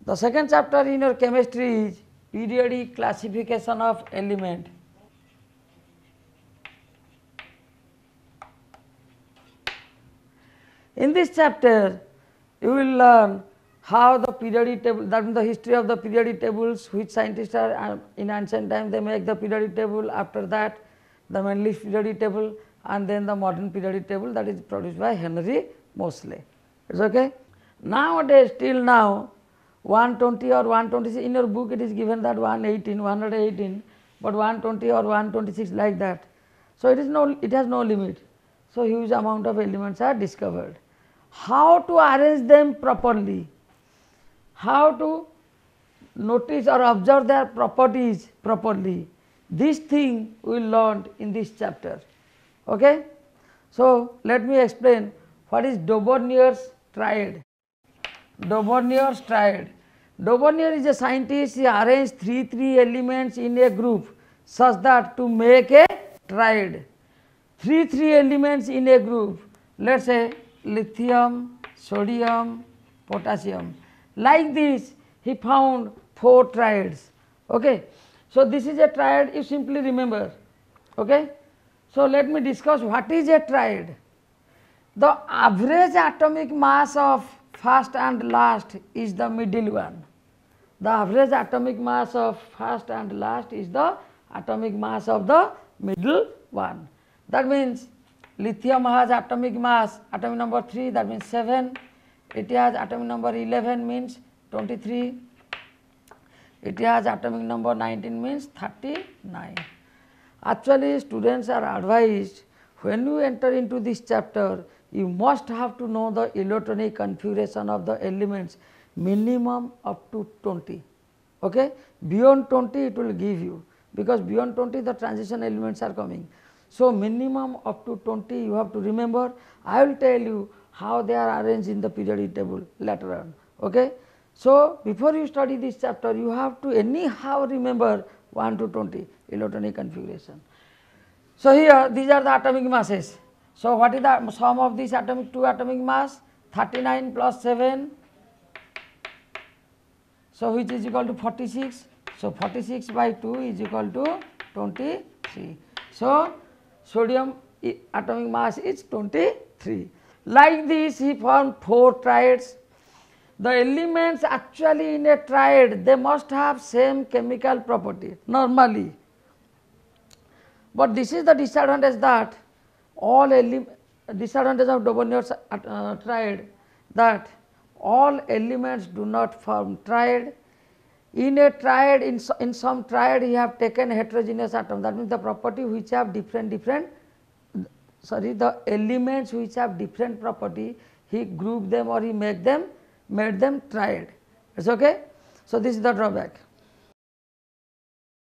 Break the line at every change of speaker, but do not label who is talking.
The second chapter in your chemistry is periodic classification of element. In this chapter, you will learn how the periodic table, that means the history of the periodic tables, which scientists are in ancient time they make the periodic table, after that the Mendeleev periodic table, and then the modern periodic table that is produced by Henry Moseley. It's okay. Nowadays, till now 120 or 126, in your book it is given that 118, but 120 or 126 like that. So, it has no limit. So, huge amount of elements are discovered. How to arrange them properly, how to notice or observe their properties properly, this thing we will learn in this chapter. Okay? So, let me explain what is Dobereiner's triad. Dobereiner's triad. Dobereiner is a scientist, he arranged three elements in a group such that to make a triad. Three elements in a group, let us say lithium, sodium, potassium. Like this he found 4 triads. Okay. So, this is a triad, you simply remember. Okay. So, let me discuss what is a triad. The average atomic mass of first and last is the middle one. The average atomic mass of first and last is the atomic mass of the middle one. That means lithium has atomic mass, atomic number 3, that means 7. It has atomic number 11, means 23. It has atomic number 19, means 39. Actually, students are advised, when you enter into this chapter, you must have to know the electronic configuration of the elements, minimum up to 20. Okay? Beyond 20 it will give you, because beyond 20 the transition elements are coming. So, minimum up to 20 you have to remember. I will tell you how they are arranged in the periodic table later on. Okay? So, before you study this chapter, you have to anyhow remember 1 to 20 electronic configuration. So, here these are the atomic masses. So, what is the sum of these two atomic mass? 39 plus 7. So, which is equal to 46. So, 46 by 2 is equal to 23. So, sodium atomic mass is 23. Like this he found 4 triads. The elements actually in a triad, they must have same chemical property normally. But this is the disadvantage, that disadvantage of Dobereiner's triad, that all elements do not form triad. In a triad, in some triad he have taken heterogeneous atom, that means the property which have the elements which have different property, he grouped them or he made them triad. It's okay. So, this is the drawback.